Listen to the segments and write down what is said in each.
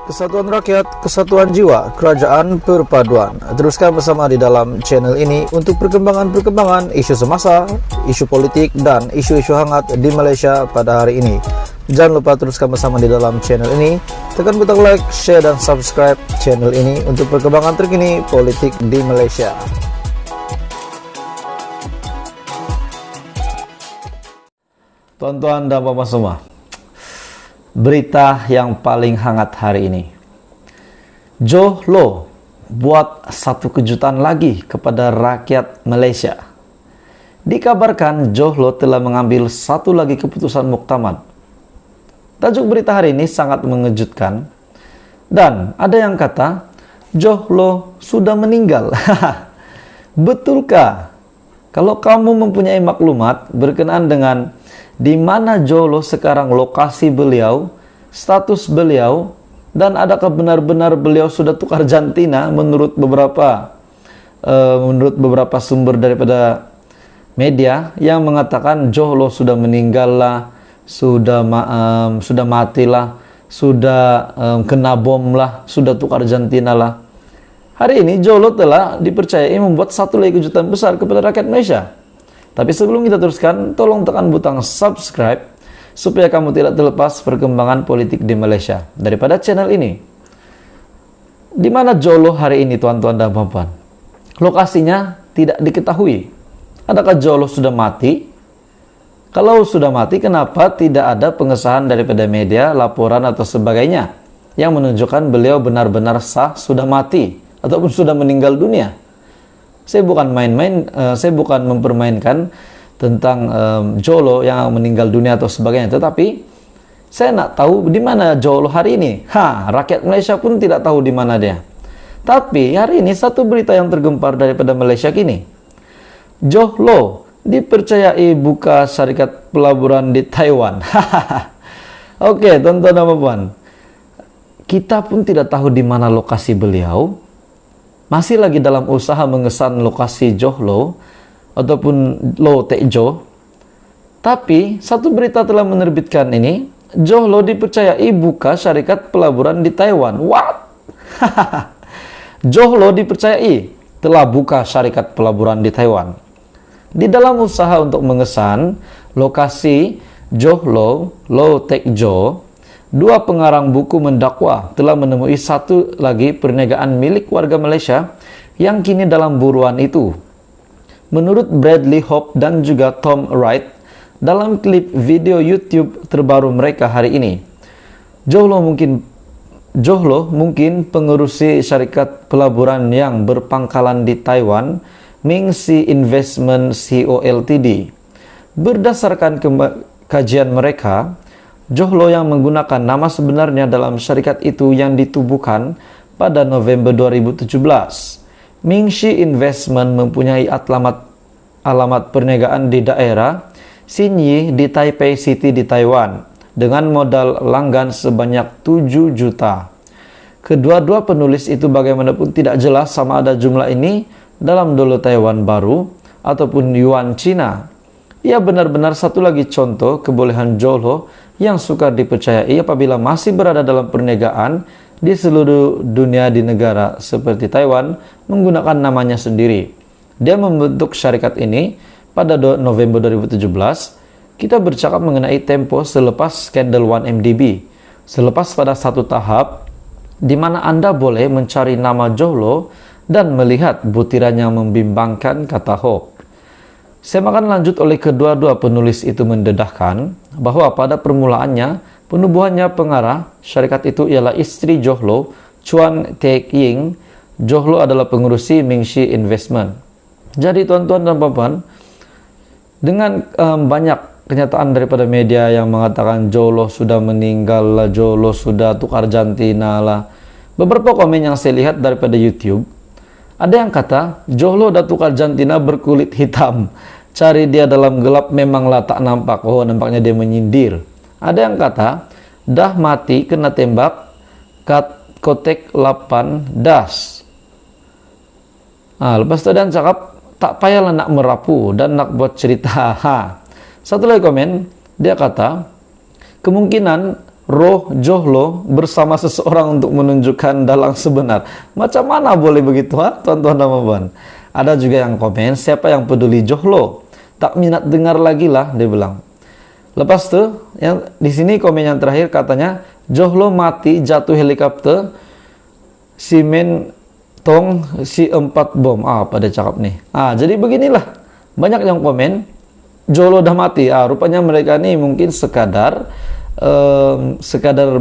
Kesatuan rakyat, kesatuan jiwa, kerajaan perpaduan. Teruskan bersama di dalam channel ini untuk perkembangan-perkembangan isu semasa, isu politik, dan isu-isu hangat di Malaysia pada hari ini. Jangan lupa teruskan bersama di dalam channel ini. Tekan butang like, share, dan subscribe channel ini untuk perkembangan terkini politik di Malaysia. Tuan-tuan dan bapak semua, berita yang paling hangat hari ini. Johlo buat satu kejutan lagi kepada rakyat Malaysia. Dikabarkan Johlo telah mengambil satu lagi keputusan muktamad. Tajuk berita hari ini sangat mengejutkan. Dan ada yang kata Johlo sudah meninggal. Betulkah? Kalau kamu mempunyai maklumat berkenaan dengan di mana Johlo sekarang, lokasi beliau, status beliau, dan adakah benar-benar beliau sudah tukar jantina menurut beberapa sumber daripada media yang mengatakan Johlo sudah meninggal lah, sudah matilah, sudah kena bom lah, sudah tukar jantina lah. Hari ini Johlo telah dipercayai membuat satu lagi kejutan besar kepada rakyat Malaysia. Tapi sebelum kita teruskan, tolong tekan butang subscribe supaya kamu tidak terlepas perkembangan politik di Malaysia daripada channel ini. Di mana Johlo hari ini, tuan-tuan dan puan-puan? Lokasinya tidak diketahui. Adakah Johlo sudah mati? Kalau sudah mati, kenapa tidak ada pengesahan daripada media, laporan atau sebagainya yang menunjukkan beliau benar-benar sah sudah mati ataupun sudah meninggal dunia? Saya bukan saya bukan mempermainkan tentang Johlo yang meninggal dunia atau sebagainya, tetapi saya nak tahu di mana Johlo hari ini. Rakyat Malaysia pun tidak tahu di mana dia. Tapi hari ini satu berita yang tergempar daripada Malaysia kini. Johlo dipercayai buka syarikat pelaburan di Taiwan. Oke, tuan-tuan dan puan, kita pun tidak tahu di mana lokasi beliau. Masih lagi dalam usaha mengesan lokasi Johlo ataupun Lo Tejo. Tapi satu berita telah menerbitkan ini, Johlo dipercayai buka syarikat pelaburan di Taiwan. What? Johlo dipercayai telah buka syarikat pelaburan di Taiwan. Di dalam usaha untuk mengesan lokasi Johlo Lo Tejo, dua pengarang buku mendakwa telah menemui satu lagi perniagaan milik warga Malaysia yang kini dalam buruan itu. Menurut Bradley Hope dan juga Tom Wright dalam klip video YouTube terbaru mereka hari ini, Johlo mungkin pengurusi syarikat pelaburan yang berpangkalan di Taiwan, Mingxi Investment Co Ltd. Berdasarkan kajian mereka, Johlo yang menggunakan nama sebenarnya dalam syarikat itu yang ditubuhkan pada November 2017. Mingxi Investment mempunyai alamat perniagaan di daerah Xinyi di Taipei City di Taiwan dengan modal langgan sebanyak 7 juta. Kedua-dua penulis itu bagaimanapun tidak jelas sama ada jumlah ini dalam dolar Taiwan baru ataupun yuan Cina. Ia benar-benar satu lagi contoh kebolehan Johlo yang sukar dipercayai apabila masih berada dalam perniagaan di seluruh dunia di negara seperti Taiwan menggunakan namanya sendiri. Dia membentuk syarikat ini pada November 2017. Kita bercakap mengenai tempo selepas skandal 1MDB. Selepas pada satu tahap di mana Anda boleh mencari nama Johlo dan melihat butiran yang membimbangkan, kata Hope. Saya akan lanjut oleh kedua-dua penulis itu mendedahkan bahwa pada permulaannya penubuhannya pengarah syarikat itu ialah istri Johlo, Chuan Teck Ying. Johlo adalah pengurusi Mingxi Investment. Jadi tuan-tuan dan puan-puan, dengan banyak kenyataan daripada media yang mengatakan Johlo sudah meninggal lah, Johlo sudah tukar jantina lah, beberapa komen yang saya lihat daripada YouTube, ada yang kata Johlo dah tukar jantina berkulit hitam. Cari dia dalam gelap memanglah tak nampak. Oh, nampaknya dia menyindir. Ada yang kata dah mati kena tembak kotek 8 das. Lepas itu dan cakap tak payahlah nak merapu dan nak buat cerita. Satu lagi komen, dia kata kemungkinan roh johlo bersama seseorang untuk menunjukkan dalang sebenar. Macam mana boleh begitu, ha? Tuan-tuan dan puan-puan. Ada juga yang komen, siapa yang peduli johlo? Tak minat dengar lagi lah, dia bilang. Lepas tu, yang di sini komen yang terakhir katanya, johlo mati jatuh helikopter, simen tong si 4 bom. Apa dia cakap nih? Jadi beginilah. Banyak yang komen, johlo dah mati. Rupanya mereka nih mungkin sekadar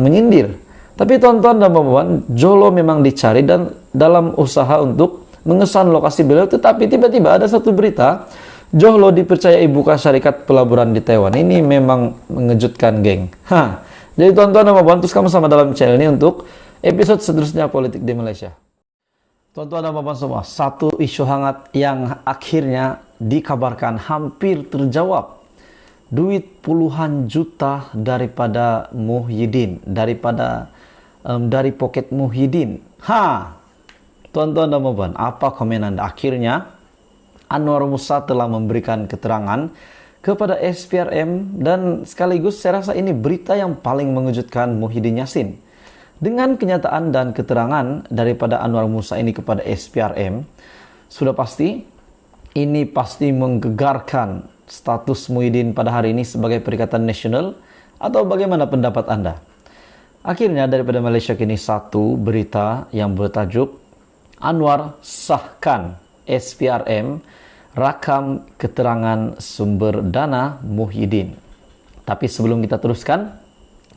menyindir. Tapi tuan-tuan dan puan-puan, johlo memang dicari dan dalam usaha untuk mengesan lokasi beliau, tetapi tiba-tiba ada satu berita, johlo dipercayai buka syarikat pelaburan di Taiwan. Ini memang mengejutkan, geng. Jadi tuan-tuan dan puan-puan, terus kamu sama dalam channel ini untuk episode seterusnya politik di Malaysia. Tuan-tuan dan puan-puan semua, satu isu hangat yang akhirnya dikabarkan hampir terjawab. Duit puluhan juta daripada Muhyiddin, dari poket Muhyiddin. Tuan-tuan dan puan-puan, apa komen Anda? Akhirnya Anwar Musa telah memberikan keterangan kepada SPRM dan sekaligus saya rasa ini berita yang paling mengejutkan Muhyiddin Yassin. Dengan kenyataan dan keterangan daripada Anwar Musa ini kepada SPRM, sudah pasti ini pasti menggegarkan status Muhyiddin pada hari ini sebagai Perikatan Nasional, atau bagaimana pendapat Anda? Akhirnya daripada Malaysia Kini satu berita yang bertajuk Anwar sahkan SPRM rakam keterangan sumber dana Muhyiddin. Tapi sebelum kita teruskan,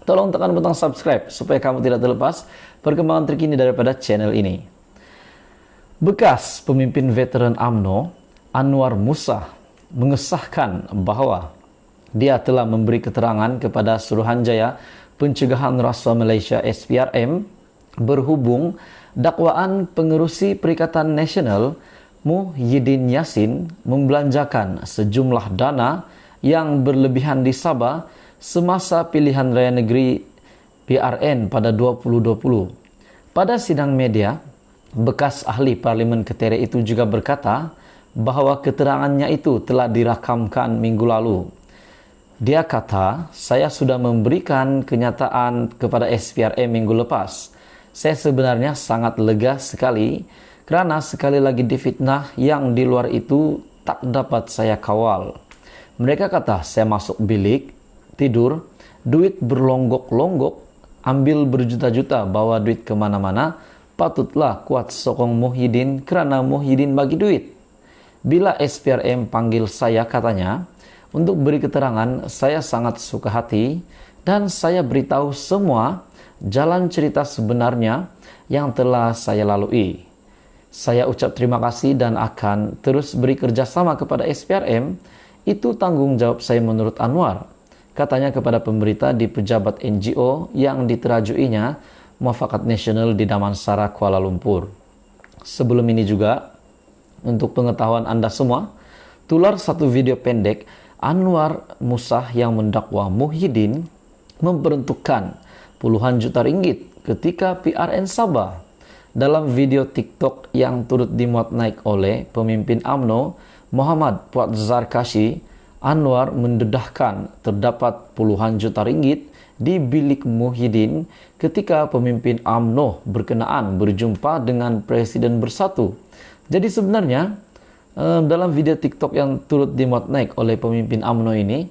tolong tekan butang subscribe supaya kamu tidak terlepas perkembangan terkini daripada channel ini. Bekas pemimpin veteran UMNO Anwar Musa mengesahkan bahwa dia telah memberi keterangan kepada Suruhanjaya Pencegahan Rasuah Malaysia SPRM berhubung dakwaan pengerusi Perikatan Nasional Muhyiddin Yassin membelanjakan sejumlah dana yang berlebihan di Sabah semasa pilihan raya negeri PRN pada 2020. Pada sidang media, bekas ahli Parlimen Ketere itu juga berkata bahwa keterangannya itu telah dirakamkan minggu lalu. Dia kata, saya sudah memberikan kenyataan kepada SPRM minggu lepas. Saya sebenarnya sangat lega sekali kerana sekali lagi difitnah yang di luar itu tak dapat saya kawal. Mereka kata saya masuk bilik, tidur, duit berlonggok-longgok, ambil berjuta-juta, bawa duit kemana-mana, patutlah kuat sokong Muhyiddin kerana Muhyiddin bagi duit. Bila SPRM panggil saya, katanya, untuk beri keterangan, saya sangat suka hati dan saya beritahu semua jalan cerita sebenarnya yang telah saya lalui. Saya ucap terima kasih dan akan terus beri kerjasama kepada SPRM. Itu tanggung jawab saya menurut Anwar, katanya kepada pemberita di pejabat NGO yang diterajuinya Muafakat Nasional di Damansara, Kuala Lumpur. Sebelum ini juga, untuk pengetahuan Anda semua, tular satu video pendek Anwar Musa yang mendakwa Muhyiddin memperuntukkan puluhan juta ringgit ketika PRN Sabah. Dalam video TikTok yang turut dimuat naik oleh pemimpin UMNO Muhammad Puat Zarkashi, Anwar mendedahkan terdapat puluhan juta ringgit di bilik Muhyiddin ketika pemimpin UMNO berkenaan berjumpa dengan Presiden Bersatu. Jadi sebenarnya dalam video TikTok yang turut dimuat naik oleh pemimpin UMNO ini,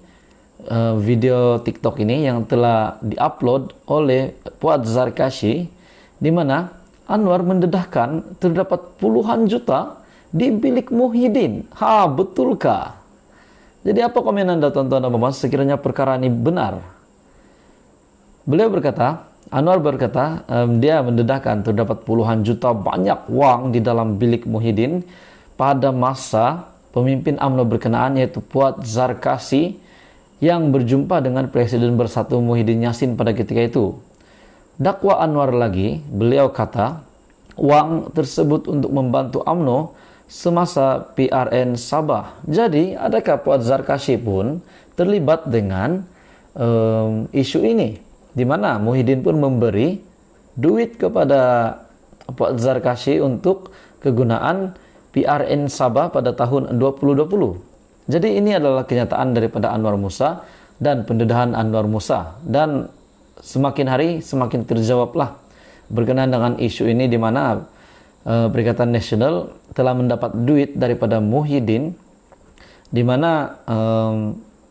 video TikTok ini yang telah diupload oleh Puat Zarkashi, di mana Anwar mendedahkan terdapat puluhan juta di bilik Muhyiddin. Betulkah? Jadi apa komen Anda, tuan-tuan dan puan-puan, sekiranya perkara ini benar? Anwar berkata, dia mendedahkan terdapat puluhan juta banyak wang di dalam bilik Muhyiddin pada masa pemimpin UMNO berkenaan, yaitu Puat Zarkashi, yang berjumpa dengan Presiden Bersatu Muhyiddin Yassin pada ketika itu. Dakwa Anwar lagi, beliau kata, wang tersebut untuk membantu UMNO semasa PRN Sabah. Jadi, adakah Puat Zarkashi pun terlibat dengan isu ini? Di mana Muhyiddin pun memberi duit kepada Puat Zarkashi untuk kegunaan PRN Sabah pada tahun 2020. Jadi ini adalah kenyataan daripada Anwar Musa dan pendedahan Anwar Musa. Dan semakin hari semakin terjawablah berkenaan dengan isu ini, di mana Perikatan Nasional telah mendapat duit daripada Muhyiddin, di mana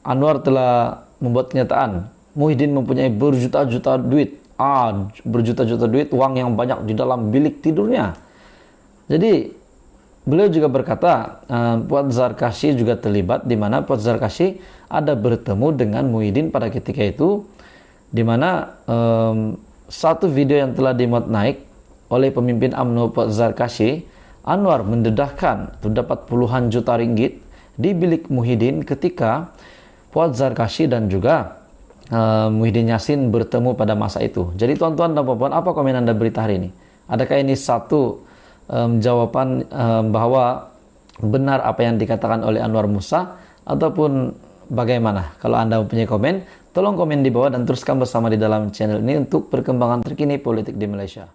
Anwar telah membuat kenyataan Muhyiddin mempunyai berjuta-juta duit, berjuta-juta duit, uang yang banyak di dalam bilik tidurnya. Jadi beliau juga berkata Fuad Zarkashi juga terlibat, di mana Fuad Zarkashi ada bertemu dengan Muhyiddin pada ketika itu, di mana satu video yang telah dimuat naik oleh pemimpin UMNO Fuad Zarkashi, Anwar mendedahkan terdapat puluhan juta ringgit di bilik Muhyiddin ketika Fuad Zarkashi dan juga Muhyiddin Yassin bertemu pada masa itu. Jadi tuan-tuan dan puan-puan, apa komen Anda berita hari ini? Adakah ini satu jawaban bahwa benar apa yang dikatakan oleh Anwar Musa, ataupun bagaimana? Kalau Anda mempunyai komen, tolong komen di bawah dan teruskan bersama di dalam channel ini untuk perkembangan terkini politik di Malaysia.